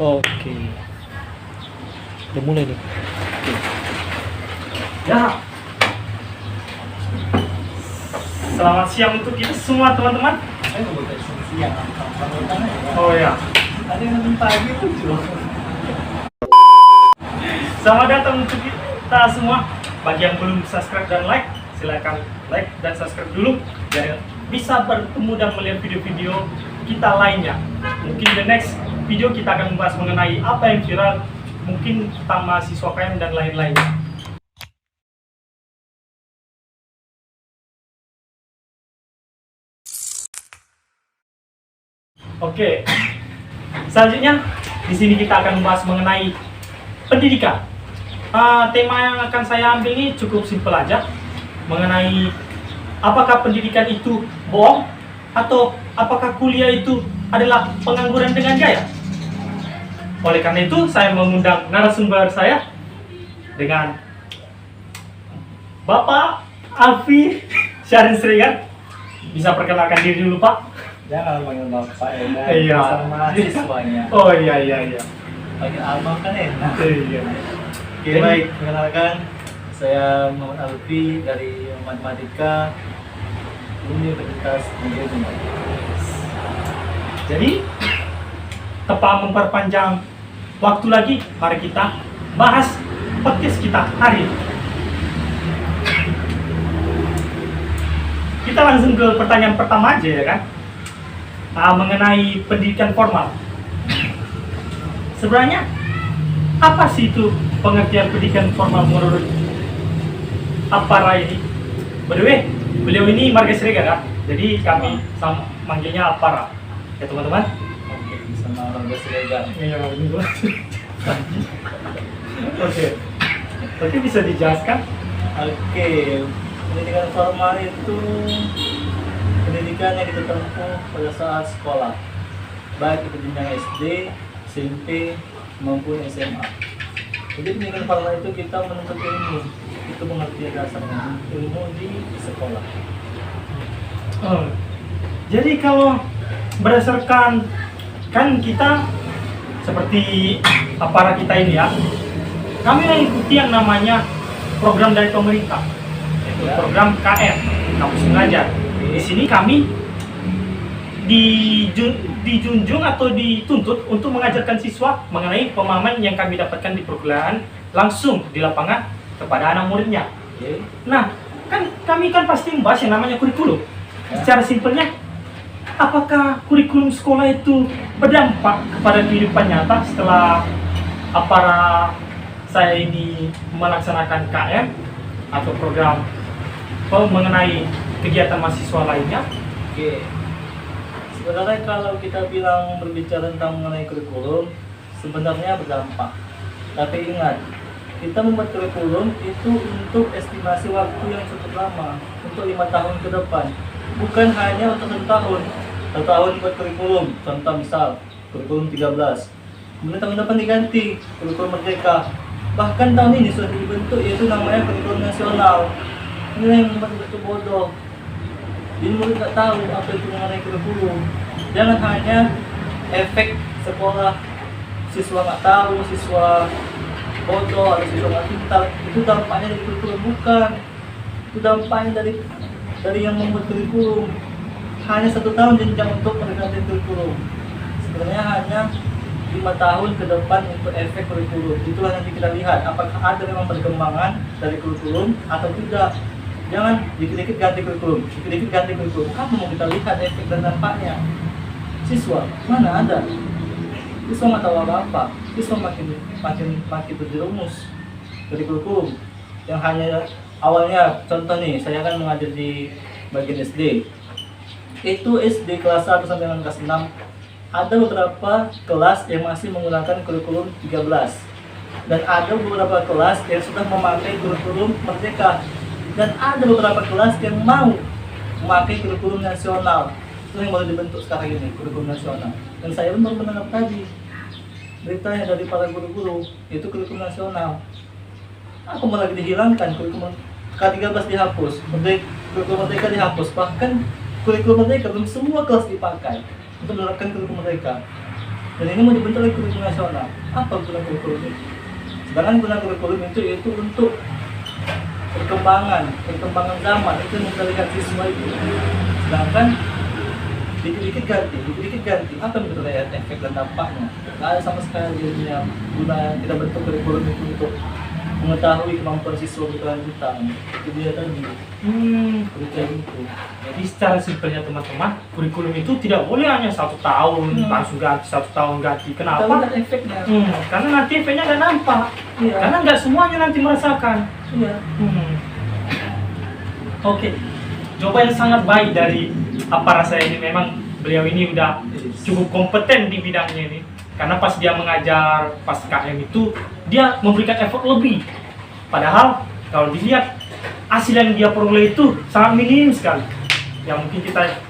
Oke. Udah mulai nih. Ya, selamat siang untuk kita semua teman-teman. Saya mau buka siang. Oh ya, Ada yang lebih pagi tuh. selamat datang untuk kita semua. Bagi yang belum subscribe dan like, silakan like dan subscribe dulu biar bisa bertemu dan melihat video-video kita lainnya. Mungkin the next video kita akan membahas mengenai apa yang viral, mungkin tentang mahasiswa KM dan lain-lainnya. Oke, selanjutnya di sini kita akan membahas mengenai pendidikan. Tema yang akan saya ambil ini cukup simpel aja, mengenai apakah pendidikan itu bohong atau apakah kuliah itu adalah pengangguran dengan gaya. Oleh karena itu saya mengundang narasumber saya dengan Bapak Alfi Syarin Sregar. Bisa perkenalkan diri dulu Pak. Jangan panggil bapak ya. Iya. Sama mahasiswanya. Oh iya. Panggil abang kan enak. Iya. Oke, baik. Perkenalkan, saya Muhammad Alfi dari Matematika Universitas Negeri Sumber. Jadi, tanpa memperpanjang waktu lagi, mari kita bahas podcast kita hari ini. Kita langsung ke pertanyaan pertama aja ya kan, mengenai pendidikan formal. Sebenarnya apa sih itu pengertian pendidikan formal menurut Apara ini? By the way, beliau ini marga Sregar kan? Jadi kami sama manggilnya Apara. Ya teman-teman. Oke, sama Bangga Sregar. Iya, betul. Oke. Oke, bisa dijelaskan? Oke, pendidikan formal itu pendidikan yang kita tempuh pada saat sekolah, baik itu jenjang SD, SMP, maupun SMA. Jadi pendidikan formal itu kita menuntut ilmu, itu pengertian dasarnya ilmu di sekolah. Oh. Jadi kalau berdasarkan kan kita seperti Apara kita ini ya, kami mengikuti yang namanya program dari pemerintah, yaitu program KM, Kampus Mengajar. Di sini kami dijunjung atau dituntut untuk mengajarkan siswa mengenai pemahaman yang kami dapatkan di perkuliahan langsung di lapangan kepada anak muridnya. Oke. Nah, kan kami kan pasti membahas yang namanya kurikulum. Secara simpelnya, apakah kurikulum sekolah itu berdampak kepada kehidupan nyata setelah Apara saya ini melaksanakan KM atau program mengenai kegiatan mahasiswa lainnya? Oke. Sebenarnya kalau kita bilang berbicara tentang mengenai kurikulum, sebenarnya berdampak. Tapi ingat, kita membuat kurikulum itu untuk estimasi waktu yang cukup lama, untuk 5 tahun ke depan. Bukan hanya untuk 1 tahun. 1 tahun buat kurikulum, contoh misal kurikulum 13. Kemudian tahun depan diganti kurikulum merdeka. Bahkan tahun ini sudah dibentuk, yaitu namanya kurikulum nasional. Ini yang membuat itu bodoh. Jadi murid nggak tahu apa itu mengenai kurikulum. Jangan hanya efek sekolah, siswa nggak tahu, siswa bodoh, atau siswa nggak pintar. Itu dampaknya dari kurikulum, bukan. Itu dampaknya dari yang membuat kurikulum. Hanya 1 tahun jenjang untuk pergantian kurikulum. Sebenarnya hanya 5 tahun ke depan untuk efek kurikulum. Itulah nanti kita lihat apakah ada memang perkembangan dari kurikulum atau tidak. Jangan dikit-dikit ganti kurikulum, dikit-dikit ganti kurikulum. Kamu mau kita lihat efek dan dampaknya. Siswa mana ada? Siswa nggak tahu apa-apa. Siswa makin terjerumus dari kurikulum yang hanya awalnya. Contoh nih, saya kan mengajar di bagian SD. Itu SD kelas 1 sampai dengan kelas 6. Ada beberapa kelas yang masih menggunakan kurikulum 13. Dan ada beberapa kelas yang sudah memakai kurikulum merdeka. Dan ada beberapa kelas yang mau memakai kurikulum nasional. Itu yang baru dibentuk sekarang ini, kurikulum nasional. Dan saya pun baru mendengar tadi beritanya dari para guru-guru, itu kurikulum nasional. Apa mau lagi dihilangkan? Kurikulum K13 dihapus, kurikulum merdeka dihapus. Bahkan kurikulum merdeka belum semua kelas dipakai untuk menerapkan kurikulum merdeka. Dan ini mau dibentuk oleh kurikulum nasional. Apa guna kurikulum itu? Sedangkan guna kurikulum itu yaitu untuk perkembangan zaman, itu mengendalikan siswa itu. Sedangkan dikit-dikit ganti, apa yang betul efek dan dampaknya? Nggak ada sama sekali jadinya guna kita bentuk kurikulum itu untuk mengetahui kemampuan siswa berkelanjutan. Itu dia tadi. Kurikulum itu. Jadi secara simpelnya teman-teman, kurikulum itu tidak boleh hanya 1 tahun langsung ganti, 1 tahun ganti. Kita Kenapa? lihat efeknya. Karena nanti efeknya nggak nampak. Iya. Karena nggak semuanya nanti merasakan. Iya. Oke, jawaban yang sangat baik dari apa rasanya ini. Memang beliau ini udah cukup kompeten di bidangnya ini. Karena pas dia mengajar pas KM itu dia memberikan effort lebih. Padahal kalau dilihat hasil yang dia peroleh itu sangat minim sekali. Yang mungkin kita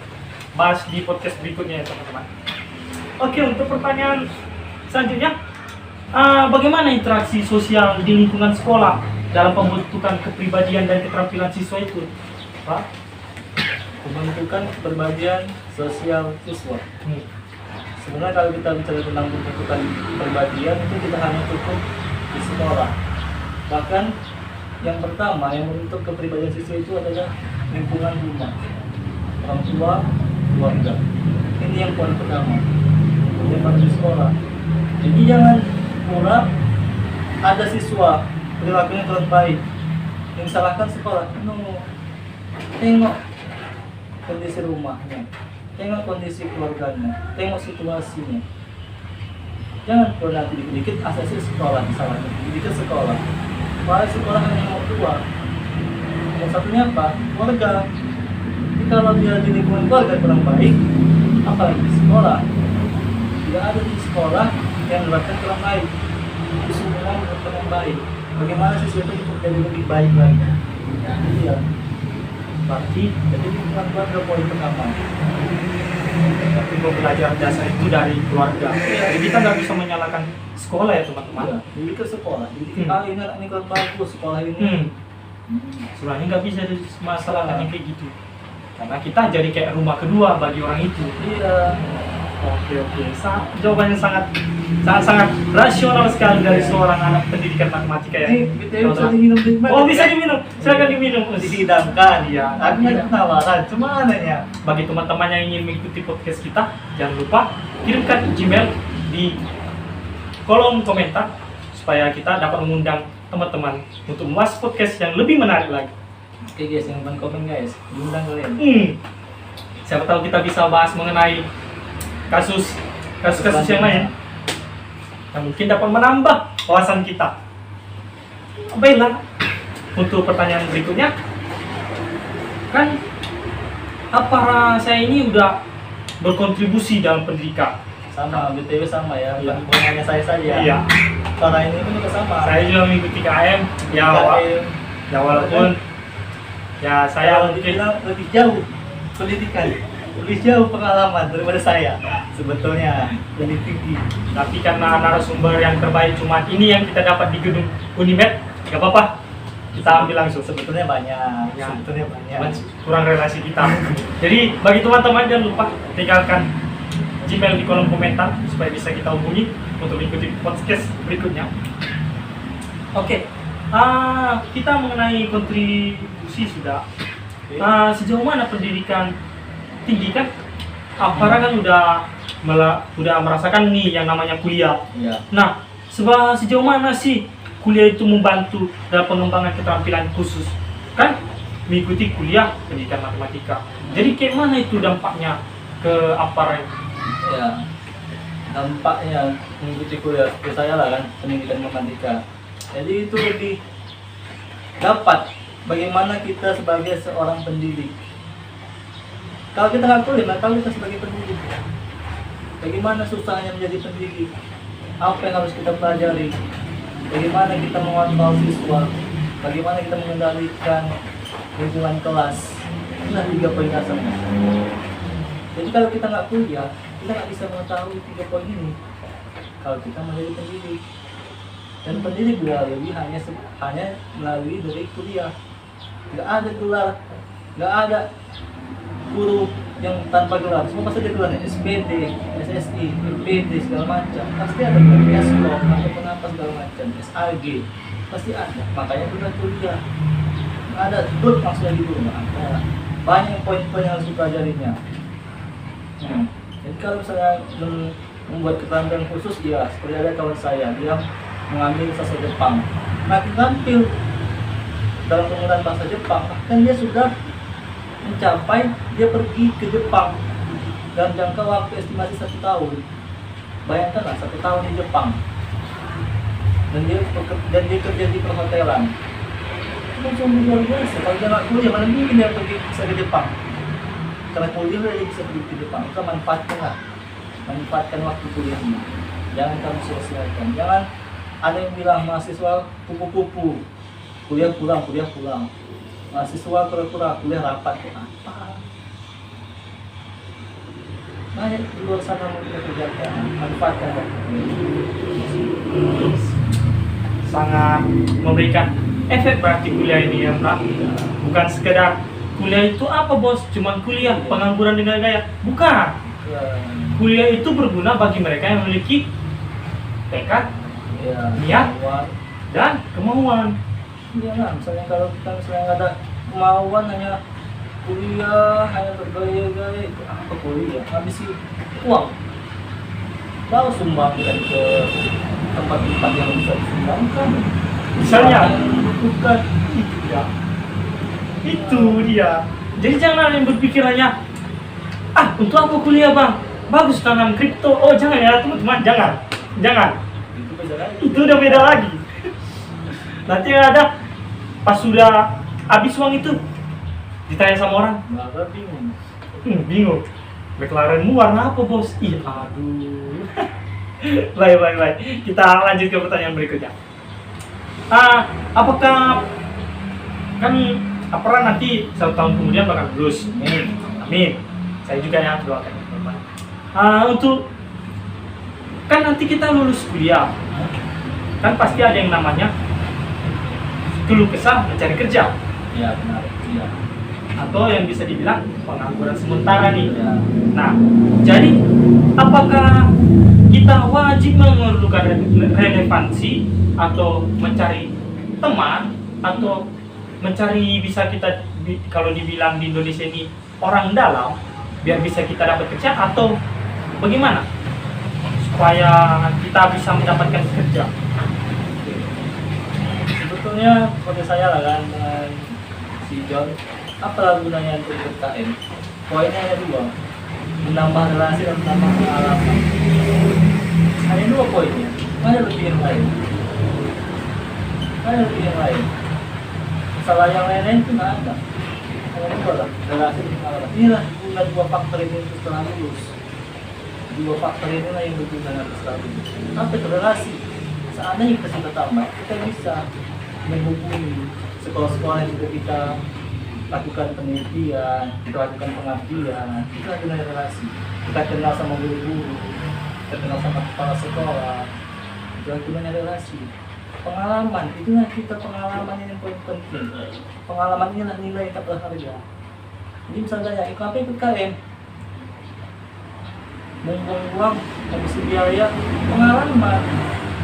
bahas di podcast berikutnya ya teman-teman. Oke, untuk pertanyaan selanjutnya, bagaimana interaksi sosial di lingkungan sekolah dalam pembentukan kepribadian dan keterampilan siswa itu, Pak? Pembentukan kepribadian sosial siswa. Sebenarnya kalau kita bicara tentang pembentukan kepribadian itu tidak hanya cukup di sekolah. Bahkan yang pertama yang membentuk kepribadian siswa itu adalah lingkungan rumah, orang tua, keluarga. Ini yang poin pertama. Yang harus di sekolah. Jadi jangan pura ada siswa perilakunya kurang baik, yang salahkan sekolah. No, tengok kondisi rumahnya, tengok kondisi keluarganya, tengok situasinya. Jangan pernah nanti dikit-dikit asasi sekolah misalnya, dikit sekolah. Padahal sekolah hanya nomor 2. Yang satunya apa? Keluarga. Jadi kalau dia di lingkungan keluarga kurang baik, apalagi di sekolah. Tidak ada di sekolah yang menerapkan kurang baik. Itu semua kurang baik. Bagaimana siswa itu untuk jadi lebih baik lagi? Jadi ya, berarti jadi lingkungan keluarga poin pertama. Tapi belajar dasar itu dari keluarga. Jadi kita nggak bisa menyalahkan sekolah ya teman-teman. Ya, jadi ke sekolah. Jadi kita ini anak ini kurang bagus sekolah ini. Sebenarnya nggak bisa masalahkan yang kayak gitu. Karena kita jadi kayak rumah kedua bagi orang itu. Iya. Oke. Jawabannya sangat rasional sekali dari seorang anak pendidikan matematika ya. Ini bisa diminum di Oh, bisa diminum. Silakan diminum. Dihidangkan. Iya. Aku ada penawaran. Cuma anehnya. Bagi teman-teman yang ingin mengikuti podcast kita, jangan lupa kirimkan Gmail di kolom komentar supaya kita dapat mengundang teman-teman untuk membahas podcast yang lebih menarik lagi. Oke guys, yang komen guys, diundang kalian. Siapa tahu kita bisa bahas mengenai kasus yang lain yang mungkin dapat menambah wawasan kita. Baiklah, untuk pertanyaan berikutnya, kan apa saya ini udah berkontribusi dalam pendidikan. Sama, BTW sama ya, Iya. bukan hanya saya saja. Iya. Para ini pun juga sama. Saya juga mengikuti KM, ya walaupun ya saya Kalau mungkin dibilang lebih jauh pendidikan, lebih jauh pengalaman daripada saya. Sebetulnya lebih tinggi. tapi karena narasumber yang terbaik cuma ini yang kita dapat di gedung Unimed, nggak apa-apa, kita ambil langsung. Sebetulnya banyak. Ya. Sebetulnya banyak. Kurang relasi kita. Jadi bagi teman-teman jangan lupa tinggalkan Gmail di kolom komentar supaya bisa kita hubungi untuk mengikuti podcast berikutnya. Oke, kita mengenai kontribusi sudah. Sejauh mana pendidikan tinggi kan? Para kan udah merasakan nih yang namanya kuliah. Iya. Nah, sejauh mana sih kuliah itu membantu dalam pengembangan keterampilan khusus? Kan mengikuti kuliah pendidikan matematika. Jadi kayak mana itu dampaknya ke aparat? Ya, dampaknya mengikuti kuliah ke saya lah kan, pendidikan matematika. Jadi itu lebih dapat bagaimana kita sebagai seorang pendidik. Kalau kita nggak kuliah, nggak tahu kita sebagai pendidik. Bagaimana susahnya menjadi pendidik? Apa yang harus kita pelajari? Bagaimana kita mengontrol siswa? Bagaimana kita mengendalikan lingkungan kelas? Inilah 3 poin dasarnya. Jadi kalau kita nggak kuliah, kita nggak bisa mengetahui 3 poin ini. Kalau kita menjadi pendidik, dan pendidik melalui hanya melalui dari kuliah. Nggak ada gelar, nggak ada guru yang tanpa gelar, semua pasti ada gelarnya, SPD, SSI, MPD segala macam, pasti ada gelar, SLO, ataupun apa segala macam, SAG, pasti ada. Makanya kita kuliah, nggak ada dot langsung aja dulu, nggak ada. Banyak poin-poin yang harus dipelajarinya. Jadi kalau misalnya membuat keterampilan khusus, ya seperti ada kawan saya, dia mengambil bahasa Jepang, makin tampil dalam penggunaan bahasa Jepang, bahkan dia sudah mencapai, dia pergi ke Jepang dalam jangka waktu estimasi 1 tahun. Bayangkanlah 1 tahun di Jepang, dan dia kerja di perhotelan. Itu sungguh luar biasa. Kalau dia nggak kuliah, mana mungkin dia pergi bisa ke Jepang? Karena kuliah dia bisa pergi ke Jepang. Itu manfaatkan waktu kuliahnya. Jangan kamu sia-siakan. Jangan ada yang bilang mahasiswa kupu-kupu, kuliah pulang. Mahasiswa pura-pura, kuliah rapat. Apa? Banyak di luar sana mau kita kerjakan, manfaatkan waktu. Sangat memberikan efek berarti kuliah ini ya, Pak. Bukan sekedar kuliah itu apa bos, cuman kuliah pengangguran dengan gaya. Bukan. Kuliah itu berguna bagi mereka yang memiliki tekad, niat, dan kemauan. Iya lah, misalnya kalau kita nggak ada kemauan, hanya kuliah, hanya bergaya-gaya, itu apa kuliah? Habisi uang. Lalu sumbangkan ke tempat-tempat yang bisa disumbangkan. Misalnya, bukan itu dia. Jadi jangan ada yang berpikir hanya, untuk apa kuliah bang? Bagus tanam kripto. Oh jangan ya teman-teman, jangan. itu beda lagi. Itu udah beda lagi. Nanti ada pas sudah habis uang itu ditanya sama orang, Malah bingung. bingung. McLarenmu warna apa bos? Ih aduh. Baik. Kita lanjut ke pertanyaan berikutnya. Apakah kan Apra nanti 1 tahun kemudian bakal lulus? Amin. Saya juga yang doakan. Untuk kan nanti kita lulus kuliah, kan pasti ada yang namanya keluh kesah mencari kerja, Iya benar. Iya. atau yang bisa dibilang pengangguran sementara nih. Ya. Nah, jadi apakah kita wajib memerlukan relevansi atau mencari teman atau mencari bisa kita kalau dibilang di Indonesia ini orang dalam biar bisa kita dapat kerja, atau bagaimana supaya kita bisa mendapatkan kerja? Sebetulnya seperti saya lah kan dengan si John, apa gunanya untuk BKM? Poinnya ada 2, menambah relasi dan menambah pengalaman. Hanya 2 poinnya, mana lebih yang lain? Masalah yang lain-lain itu nggak ada. Hanya 2 lah, relasi dan pengalaman. Inilah guna 2 faktor ini untuk setelah lulus. 2 faktor inilah yang berguna nanti setelah lulus. Apa itu relasi? Seandainya kita sudah tamat, kita bisa menghubungi sekolah-sekolah yang sudah kita lakukan penelitian, kita lakukan pengabdian, itu adalah relasi. Kita kenal sama guru-guru, kita kenal sama kepala sekolah, itu gunanya relasi. Pengalaman, itulah kita pengalaman yang paling penting. Pengalaman inilah nilai yang tak berharga. Jadi misalnya, ikut KM, membuang uang, habis biaya,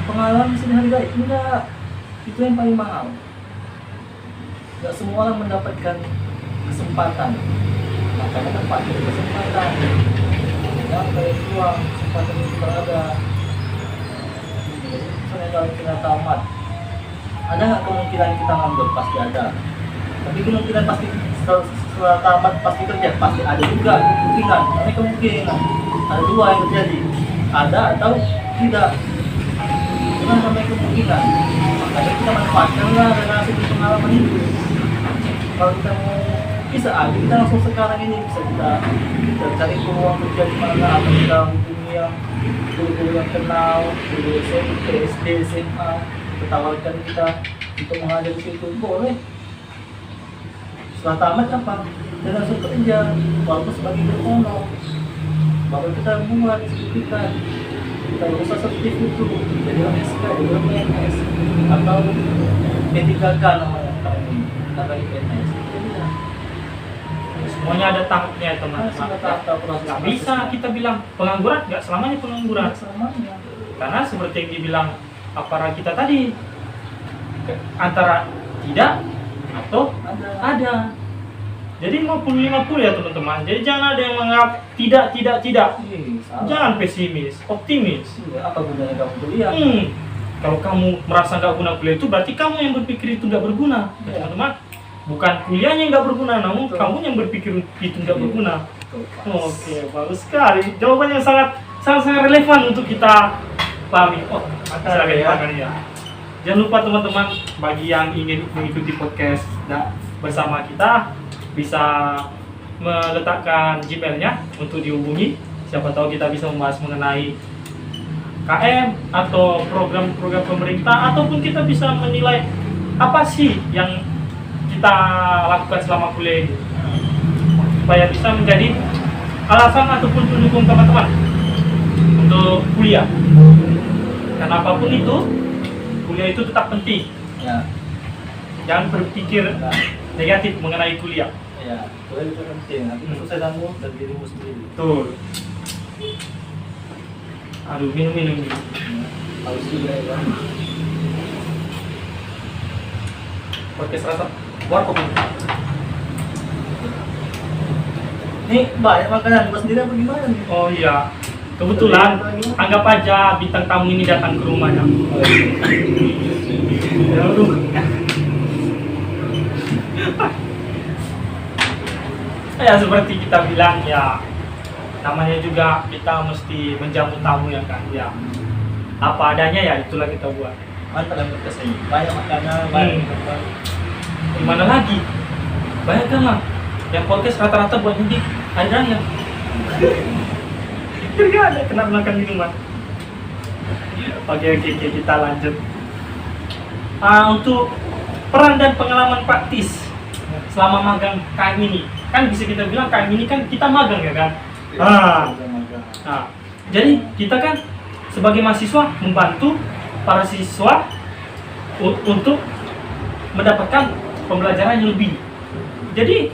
pengalaman bisa dihargai. Enggak, itu yang paling mahal. Enggak semua orang mendapatkan kesempatan, makanya tempatnya kesempatan. Jangan kayak uang, kesempatan itu berada. Misalnya kalau kita tamat, ada nggak kemungkinan kita nganggur? Pasti ada. Tapi kemungkinan pasti setelah tamat pasti kerja, pasti ada juga kemungkinan. Tapi kemungkinan ada 2 yang terjadi, ada atau tidak. Dengan namanya kemungkinan, makanya kita manfaatkanlah relasi dan pengalaman itu. Kalau kita mau bisa aja, kita langsung sekarang ini bisa kita cari peluang kerja di mana, atau kita hubungi yang guru-guru yang kenal, guru SMP, SD, SMA, kita tawarkan kita untuk mengajar di situ, boleh. Setelah tamat apa? Kita langsung kerja, walaupun sebagai berkono. Baru kita buat sertifikat, kita berusaha sertifikat itu, jadi SK, jadi PNS, atau P3K namanya kami, kata PNS. Semuanya ada tahapnya ya Sudah teman-teman. tahap proses. Nggak bisa kita bilang pengangguran, nggak selamanya pengangguran. Selamanya. Karena seperti yang dibilang aparat kita tadi, antara tidak atau ada. Jadi 50-50 ya teman-teman. Jadi jangan ada yang menganggap tidak. Salah. Jangan pesimis, optimis. Iya, apa gunanya kamu kuliah? Kalau kamu merasa nggak guna kuliah itu berarti kamu yang berpikir itu nggak berguna, Iya. teman-teman. Bukan kuliahnya yang nggak berguna, namun Betul. kamu yang berpikir itu nggak Iya. berguna. Tuh, pas. Oke, bagus sekali. Jawaban yang sangat relevan untuk kita pahami. Oh, silakan ya. Jangan lupa teman-teman, bagi yang ingin mengikuti podcast bersama kita, bisa meletakkan Gmail-nya untuk dihubungi. Siapa tahu kita bisa membahas mengenai KM atau program-program pemerintah, ataupun kita bisa menilai apa sih yang kita lakukan selama kuliah ini, supaya bisa menjadi alasan ataupun pendukung teman-teman untuk kuliah. Karena apapun itu, kuliah itu tetap penting. Ya. Jangan berpikir Nah, negatif mengenai kuliah. ya, kuliah itu penting. Nanti kesuksesanmu dan dirimu sendiri. Betul. Aduh, minum. Harus juga ya. Podcast rasa warkop. Ini banyak makanan buat sendiri apa gimana nih? Oh iya. Kebetulan anggap aja bintang tamu ini datang ke rumahnya. Ya, aduh. Ya seperti kita bilang ya, namanya juga kita mesti menjamu tamu ya kan, ya apa adanya ya itulah kita buat. Mantap yang podcast ini. Banyak makanan, banyak minuman. Gimana lagi? Banyak kan lah yang podcast rata-rata buat nanti hari raya. Gak ada kena makan minuman. Oke, kita lanjut. Untuk peran dan pengalaman praktis selama magang KM ini, kan bisa kita bilang KM ini kan kita magang ya kan. Nah, jadi kita kan sebagai mahasiswa membantu para siswa untuk mendapatkan pembelajaran yang lebih. Jadi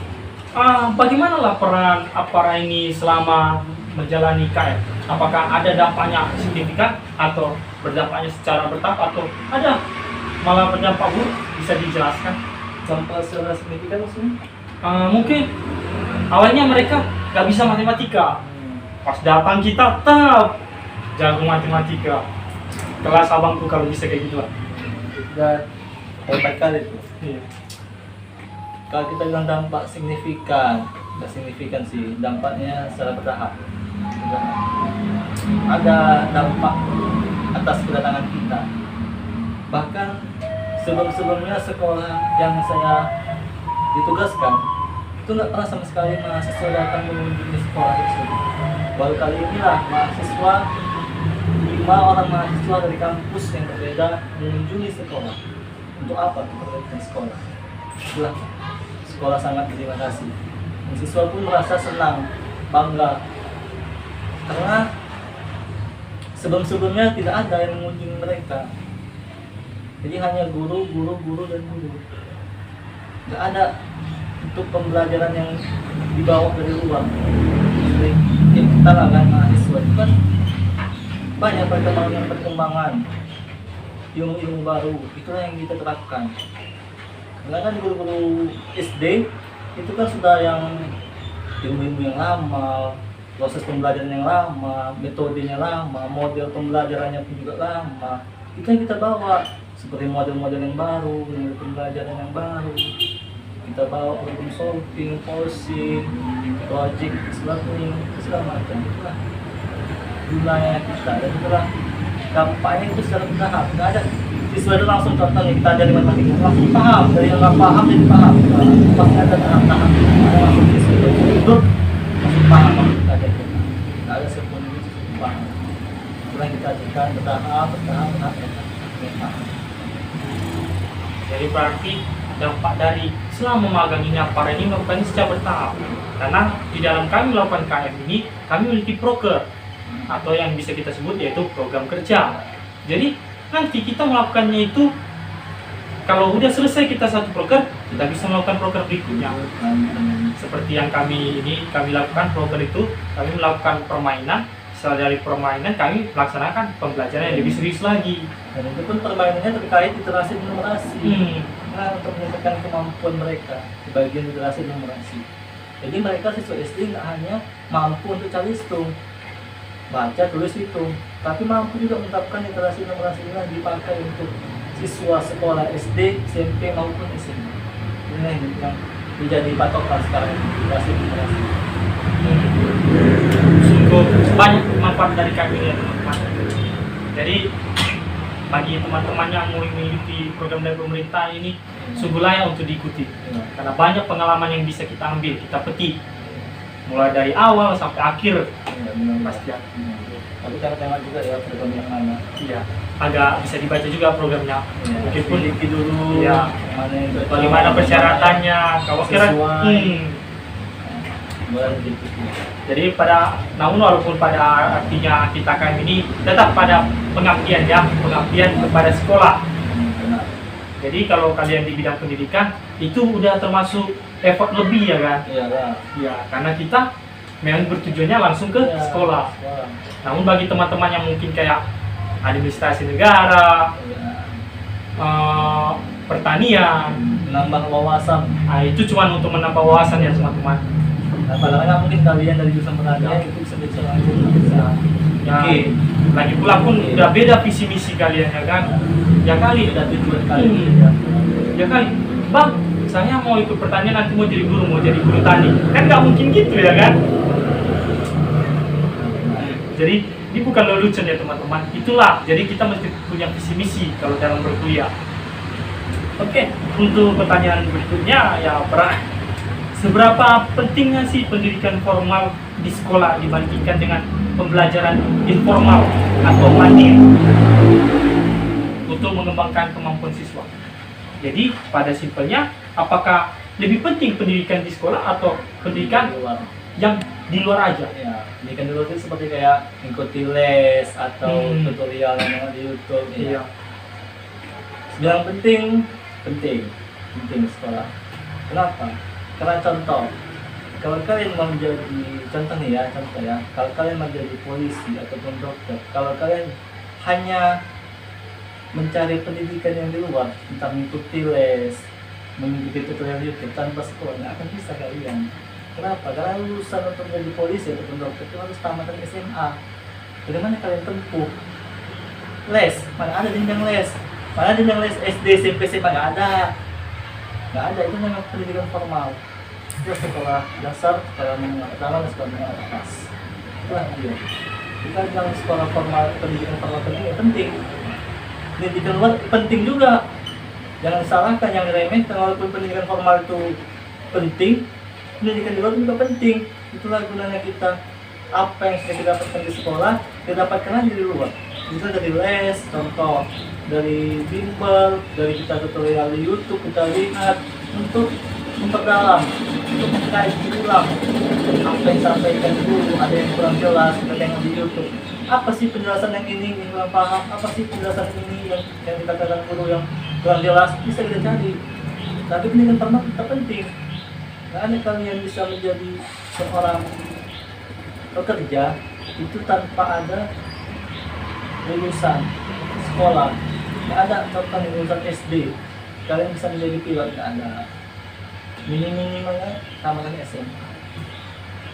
bagaimana lah peran APARA ini selama menjalani KM? Apakah ada dampaknya signifikan atau berdampaknya secara bertahap atau ada malah berdampak buruk? Bisa dijelaskan? Sampai secara signifikan maksudnya? Mungkin awalnya mereka nggak bisa matematika. Pas datang kita tetap jago matematika. Kelas abangku kalau bisa kayak gitu lah. Dan hebat kali tuh. Iya. Kalau kita bilang dampak signifikan, nggak signifikan sih, dampaknya secara bertahap. Ada dampak atas kedatangan kita. Bahkan sebelum-sebelumnya sekolah yang saya ditugaskan itu nggak pernah sama sekali mahasiswa datang mengunjungi sekolah tersebut. Baru kali inilah mahasiswa 5 orang mahasiswa dari kampus yang berbeda mengunjungi sekolah. Untuk apa? Untuk perbaikan sekolah. Itulah sekolah sangat berterima kasih. Dan siswa pun merasa senang, bangga, karena sebelum-sebelumnya tidak ada yang mengunjungi mereka. Jadi hanya guru, dan guru. Tidak ada untuk pembelajaran yang dibawa dari luar. Jadi yang kita lah kan mahasiswa itu kan banyak perkembangan ilmu-ilmu baru, itulah yang kita terapkan. Karena kan guru-guru SD itu kan sudah yang ilmu-ilmu yang lama, proses pembelajaran yang lama, metodenya lama, model pembelajarannya pun juga lama. Itu yang kita bawa, seperti model-model yang baru, model pembelajaran yang baru. Kita bawa problem solving, forcing, logic, learning, segala macam. Itulah gunanya kita, dan itulah dampaknya itu secara bertahap. Nggak ada siswa itu langsung contoh nih, kita ajarin matematika langsung paham, dari yang nggak paham jadi paham. Pasti ada tahap-tahap, ada langsung siswa itu hidup langsung paham apa kita ajarkan. Nggak ada sepenuhnya langsung paham. Itulah yang kita ajarkan bertahap. Jadi berarti dampak dari selama magang ini APARA ini melakukan ini secara bertahap. Karena di dalam kami melakukan KM ini, kami memiliki proker atau yang bisa kita sebut yaitu program kerja. Jadi nanti kita melakukannya itu kalau udah selesai kita satu proker, kita bisa melakukan proker berikutnya. Seperti yang kami lakukan proker itu, kami melakukan permainan. Setelah dari permainan kami melaksanakan pembelajaran yang lebih serius lagi. Dan itu pun permainannya terkait literasi dan numerasi. Nah, untuk meningkatkan kemampuan mereka di bagian literasi dan numerasi. Jadi mereka siswa SD nggak hanya mampu untuk cari hitung, baca, tulis, hitung, tapi mampu juga menerapkan literasi dan numerasi yang dipakai untuk siswa sekolah SD, SMP maupun SMA. Ini yang menjadi patokan sekarang literasi dan numerasi. Sungguh banyak manfaat dari kami ya teman-teman. Jadi bagi teman-teman yang mau mengikuti program dari pemerintah ini sungguh layak untuk diikuti. Karena banyak pengalaman yang bisa kita ambil, kita petik mulai dari awal sampai akhir. Pasti ya. Tapi kita tengok juga ya program yang mana. Iya, agak bisa dibaca juga programnya. Meskipun dulu ya, bagaimana persyaratannya, kalau kira jadi namun walaupun pada artinya kita ini tetap pada pengabdian ya, pengabdian kepada sekolah. Jadi kalau kalian di bidang pendidikan itu udah termasuk effort lebih ya kan? Iya, karena kita memang bertujuannya langsung ke sekolah. Namun bagi teman-teman yang mungkin kayak administrasi negara, pertanian, menambah wawasan. Nah, itu cuma untuk menambah wawasan ya teman-teman. Nah, padahal nggak mungkin kalian dari jurusan pertanian itu bisa langsung bisa. Ya, lagi pula pun udah beda visi misi kalian ya kan? Ya kali Udah tujuan kalian. ya kali, bang, saya mau ikut pertanian nanti mau jadi guru tani, kan nggak mungkin gitu ya kan? Jadi ini bukan lelucon ya teman-teman, itulah. Jadi kita mesti punya visi misi kalau dalam berkuliah. Oke, untuk pertanyaan berikutnya ya, seberapa pentingnya sih pendidikan formal di sekolah dibandingkan dengan pembelajaran informal atau mandiri untuk mengembangkan kemampuan siswa? Jadi pada simpelnya, apakah lebih penting pendidikan di sekolah atau pendidikan yang di luar aja? Ya, pendidikan di luar itu seperti kayak mengikuti les atau tutorial yang ada di YouTube. Iya. Yang penting sekolah. Kenapa? Karena contoh, kalau kalian mau menjadi contoh ya, kalau kalian menjadi polisi ataupun dokter, kalau kalian hanya mencari pendidikan yang di luar, entah mengikuti les, mengikuti tutorial YouTube tanpa sekolah, nggak akan bisa kalian. Kenapa? Karena lulusan untuk menjadi polisi ataupun dokter itu harus tamatan SMA. Bagaimana kalian tempuh? Les, mana ada jenjang les? Mana jenjang les SD, SMP, SMA? Nggak ada, itu namanya pendidikan formal. Itu sekolah dasar, sekolah menengah pertama, dan sekolah menengah atas. Itulah dia. Kita bilang sekolah formal, pendidikan formal penting. Pendidikan luar penting juga. Jangan salahkan yang diremehkan, walaupun pendidikan formal itu penting, pendidikan di luar juga penting. Itulah gunanya kita. Apa yang sudah didapatkan di sekolah, didapatkan lagi di luar. Bisa dari les, contoh dari bimbel, dari kita tutorial di YouTube, kita lihat untuk memperdalam, untuk mengkaji ulang apa yang disampaikan dulu. Ada yang kurang jelas, kita tengok di YouTube. Apa sih penjelasan yang ini yang kurang paham? Apa sih penjelasan ini yang dikatakan guru yang kurang jelas? Bisa kita cari. Tapi pendidikan formal kita penting. Karena kalian bisa menjadi seorang pekerja itu tanpa ada lulusan sekolah. Nggak ada contoh lulusan SD kalian bisa menjadi pilot, nggak ada. Minimalnya tamatan SMA,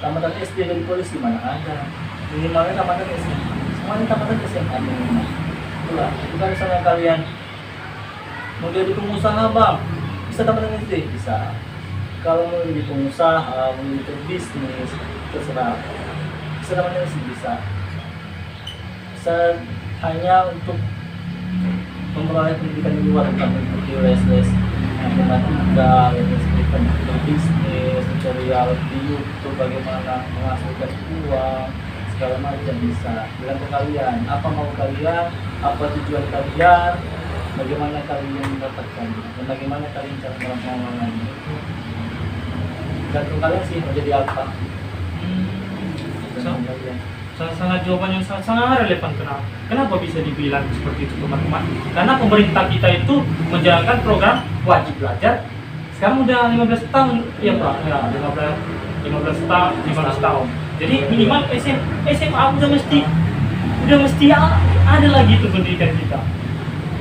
tamatan SD dari polisi mana ada. Minimalnya tamatan SMA, semuanya tamatan SMA minimal. Itulah, jika misalnya kalian mau jadi pengusaha bang, bisa tamatan SD, bisa. Kalau mau jadi pengusaha, mau jadi bisnis, terserah. Bisa tamatan SD, bisa. Bisa hanya untuk memperoleh pendidikan di luar, bukan untuk di les-les matematika, bisnis, tutorial di YouTube bagaimana menghasilkan uang, segala macam bisa. Bilang ke kalian, apa mau kalian, apa tujuan kalian, bagaimana kalian mendapatkan, dan bagaimana kalian cara mengelolanya. Gantung kalian sih mau jadi apa. So, sangat jawaban yang sangat relevan. Kenapa bisa dibilang seperti itu teman-teman? Karena pemerintah kita itu menjalankan program wajib belajar. Sekarang udah 15 tahun, ya Pak? Ya, 15 tahun, 15 tahun. Jadi minimal SMA udah mesti ada lagi itu pendidikan kita.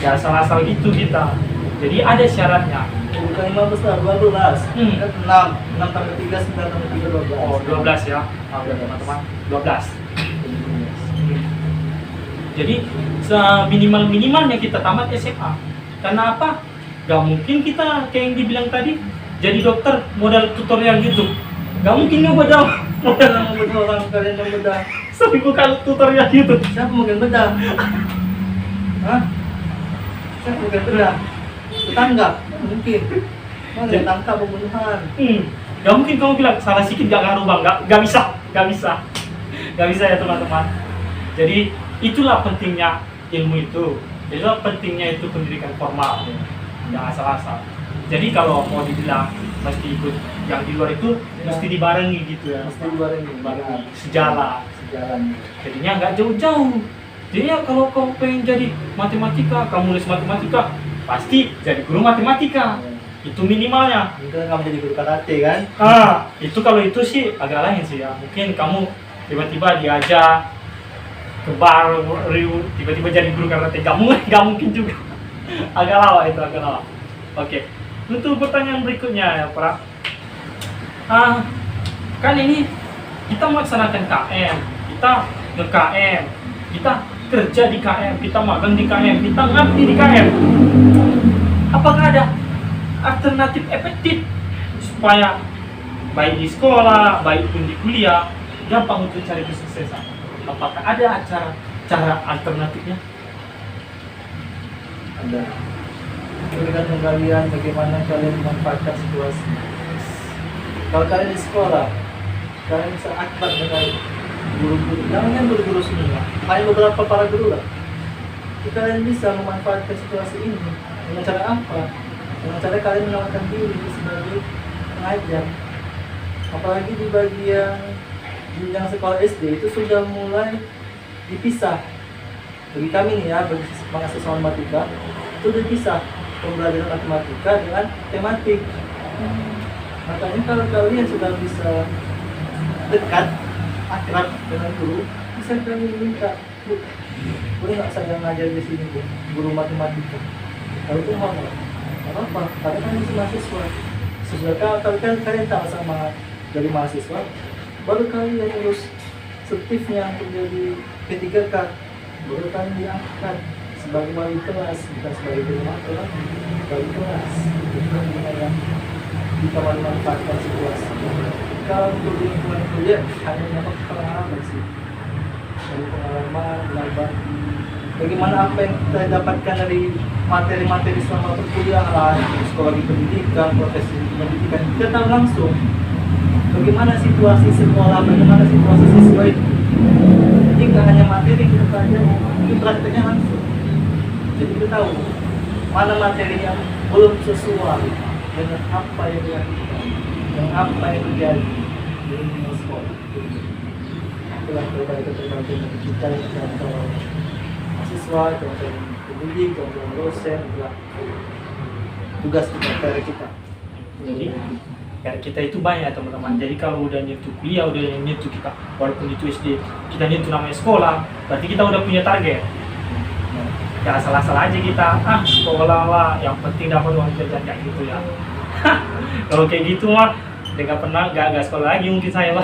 Ya asal-asal gitu kita. Jadi ada syaratnya. Bukan 15 lah, 12. Kan 6 tambah 3, 9 tambah 3, 12. Oh, 12 ya. Oke, teman-teman. 12. Jadi minimalnya kita tamat SMA. Karena apa? Gak mungkin kita kayak yang dibilang tadi jadi dokter modal tutorial YouTube. Gak mungkin nggak modal Orang kalian yang bedah. seminggu kali tutorial YouTube. Siapa mungkin bedah? Hah? Siapa mungkin bedah? Tetangga? Mungkin. Mana yang tangkap pembunuhan? Gak mungkin kamu bilang salah sedikit gak ngaruh bang. Gak bisa ya teman-teman. Jadi itulah pentingnya ilmu itu. Itulah pentingnya itu pendidikan formal. Yang asal-asal. Jadi kalau mau dibilang mesti ikut yang di luar itu mesti dibarengi gitu ya. Mesti dibarengi. Sejalan. Jadinya nggak jauh-jauh. Jadi ya kalau kamu pengen jadi matematika, kamu nulis matematika, pasti jadi guru matematika. Itu minimalnya. Mungkin kamu jadi guru karate kan? Itu kalau itu sih agak lain sih ya. Mungkin kamu tiba-tiba diajak ke bar, tiba-tiba jadi guru karate. Nggak mungkin juga. Agak lawak. Oke. Untuk pertanyaan berikutnya ya, Pak. Kan ini kita melaksanakan KM, kita nge-KM, kita kerja di KM, kita magang di KM, kita ngabdi di KM. Apakah ada alternatif efektif supaya baik di sekolah, baik pun di kuliah, gampang untuk cari kesuksesan? Apakah ada cara alternatifnya? Ada. Tergantung kalian bagaimana kalian memanfaatkan situasi. Kalau kalian di sekolah, kalian bisa akrab dengan guru-guru. Jangan guru-guru semua, hanya beberapa para guru lah. Jadi kalian bisa memanfaatkan situasi ini dengan cara apa? Dengan cara kalian menawarkan diri sebagai pengajar. Apalagi di bagian jenjang sekolah SD itu sudah mulai dipisah. Bagi kami nih ya, bagi mahasiswa matematika itu dipisah pembelajaran matematika dengan tematik. Makanya kalau kalian sudah bisa dekat, akrab dengan guru, bisa kalian minta, Bu, boleh nggak saya ngajar di sini, Bu, guru matematika? Kalau itu mau nggak apa-apa, karena kan masih mahasiswa. Sesudah kalian tahu sama dari mahasiswa, baru kalian urus sertifnya untuk jadi P3K, baru kalian diangkat sebagai wali kelas, bukan sebagai pengajar lagi, wali kelas. Itu yang kita memanfaatkan situasi. Kalau untuk di lingkungan kuliah hanya dapat pengalaman sih, dari pengalaman belajar. Bagaimana apa yang kita dapatkan dari materi-materi selama perkuliahan, sekolah di pendidikan, profesi pendidikan, kita tahu langsung bagaimana situasi sekolah, bagaimana situasi siswa itu. Jadi nggak hanya materi kita pelajari, tapi prakteknya langsung. Jadi kita tahu mana materi yang belum sesuai dengan apa yang dilakukan, dengan apa yang terjadi di lingkungan sekolah. Itulah berbagai ketergantungan kita yang mahasiswa, kawan-kawan pendidik, kawan-kawan dosen, itulah tugas kita, PR kita. Jadi PR kita itu banyak teman-teman. Jadi kalau udah nyentuh kuliah, udah nyentuh kita, walaupun itu SD, kita nyentuh namanya sekolah, berarti kita udah punya target. Ya asal-asal aja kita, sekolah lah, yang penting dapat uang jajan kayak gitu ya. Kalau kayak gitu mah, nggak pernah, nggak sekolah lagi mungkin saya lah.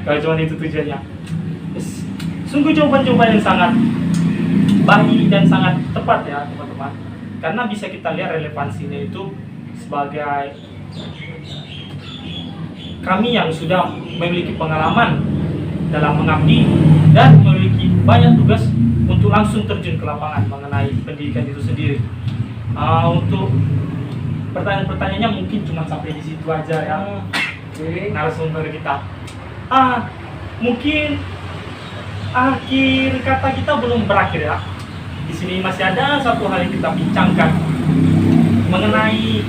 Kalau cuma itu tujuannya. Sungguh jawaban-jawaban yang sangat baik dan sangat tepat ya teman-teman. Karena bisa kita lihat relevansinya itu sebagai kami yang sudah memiliki pengalaman dalam mengabdi dan memiliki banyak tugas untuk langsung terjun ke lapangan mengenai pendidikan itu sendiri. Untuk pertanyaan-pertanyaannya mungkin cuma sampai di situ aja ya. Narasumber kita. Mungkin akhir kata kita belum berakhir ya. Di sini masih ada satu hal yang kita bincangkan mengenai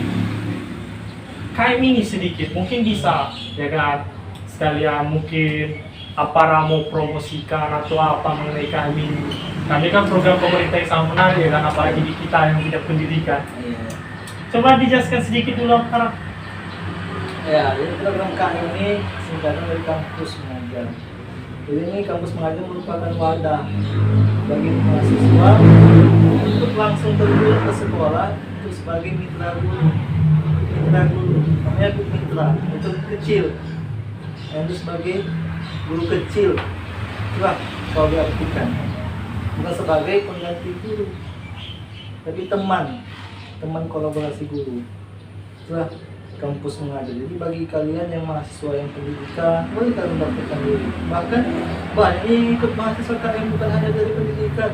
KM ini sedikit. Mungkin bisa ya kan sekalian mungkin apa mau promosikan atau apa mengenai kami. Kami kan program pemerintah yang sangat menarik ya kan, apalagi di kita yang tidak pendidikan. Iya. Coba dijelaskan sedikit dulu karena Ya, jadi program KM ini singkatan dari kampus mengajar. Jadi ini kampus mengajar merupakan wadah bagi mahasiswa untuk langsung terjun ke sekolah untuk sebagai mitra guru. Mitra guru, namanya mitra, untuk kecil. Yang itu sebagai guru kecil. Itulah kalau diartikan. Bukan sebagai pengganti guru, tapi teman kolaborasi guru. Itulah kampus mengajar. Jadi bagi kalian yang mahasiswa yang pendidikan, boleh kalian daftarkan diri. Bahkan banyak yang ikut mahasiswa KM bukan hanya dari pendidikan,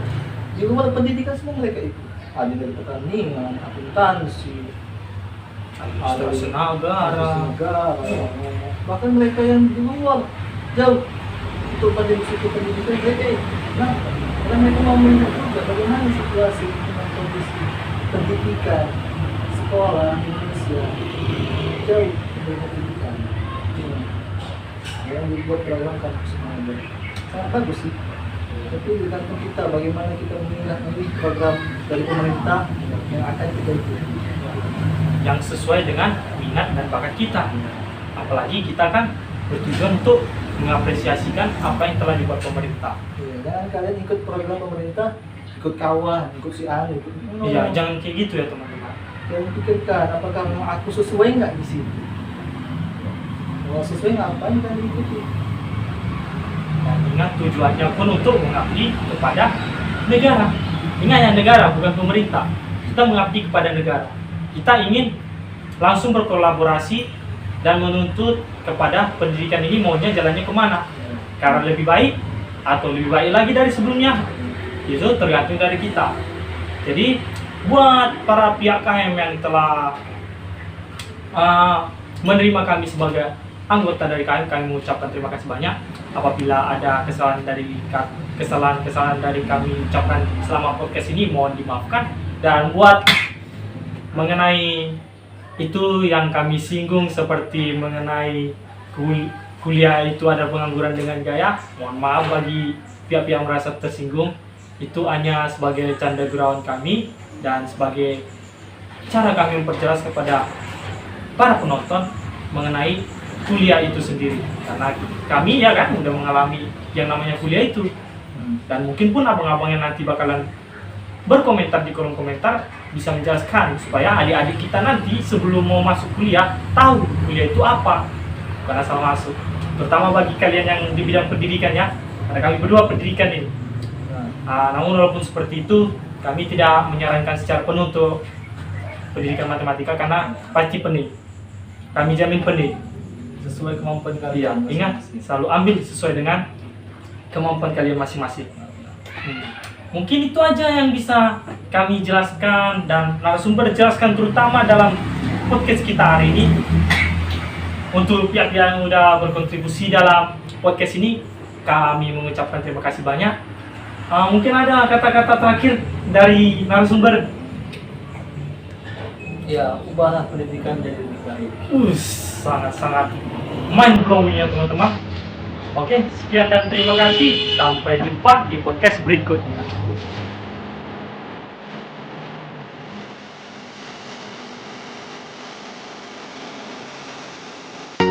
di luar pendidikan semua mereka ikut. Ada dari pertanian, akuntansi, administrasi negara. Bahkan mereka yang di luar jauh untuk pada situ pendidikan mereka ikut. Nah, karena mereka mau melihat juga bagaimana situasi dengan kondisi pendidikan sekolah Indonesia jauh dari pendidikan. Yang dibuat program kampus mengajar sangat bagus sih. Tapi tergantung kita bagaimana kita memilih program dari pemerintah yang akan kita ikuti. Yang sesuai dengan minat dan bakat kita. Apalagi kita kan bertujuan untuk mengapresiasikan apa yang telah dibuat pemerintah. Iya, jangan kalian ikut program pemerintah, ikut kawan, ikut si A, ikut Iya, jangan kayak gitu ya teman-teman. Jangan pikirkan apakah aku sesuai nggak di situ. Kalau sesuai ngapain kalian ikuti? Dan ingat tujuannya pun untuk mengabdi kepada negara. Ingat ya, negara bukan pemerintah. Kita mengabdi kepada negara. Kita ingin langsung berkolaborasi dan menuntut kepada pendidikan ini maunya jalannya kemana. Karena lebih baik atau lebih baik lagi dari sebelumnya, itu tergantung dari kita. Jadi buat para pihak KM yang telah menerima kami sebagai anggota dari KM, kami mengucapkan terima kasih banyak. Apabila ada kesalahan dari kami ucapkan selama podcast ini, mohon dimaafkan. Dan buat mengenai itu yang kami singgung seperti mengenai kuliah itu ada pengangguran dengan gaya, mohon maaf bagi pihak-pihak yang merasa tersinggung. Itu hanya sebagai canda gurauan kami dan sebagai cara kami memperjelas kepada para penonton mengenai kuliah itu sendiri. Karena kami ya kan udah mengalami yang namanya kuliah itu. Dan mungkin pun abang-abang yang nanti bakalan berkomentar di kolom komentar bisa menjelaskan supaya adik-adik kita nanti sebelum mau masuk kuliah tahu kuliah itu apa, bukan asal masuk. Terutama bagi kalian yang di bidang pendidikan ya, karena kami berdua pendidikan ini. Namun walaupun seperti itu, kami tidak menyarankan secara penuh untuk pendidikan matematika karena pasti pening. Kami jamin pening. Sesuai kemampuan Iya, kalian. ingat selalu ambil sesuai dengan kemampuan kalian masing-masing. Mungkin itu aja yang bisa kami jelaskan dan narasumber jelaskan terutama dalam podcast kita hari ini. Untuk pihak-pihak yang sudah berkontribusi dalam podcast ini, kami mengucapkan terima kasih banyak. Mungkin ada kata-kata terakhir dari narasumber. Ya, ubahlah pendidikan jadi lebih baik. Sangat-sangat mind blowing ya teman-teman. Oke, sekian dan terima kasih. Sampai jumpa di podcast berikutnya.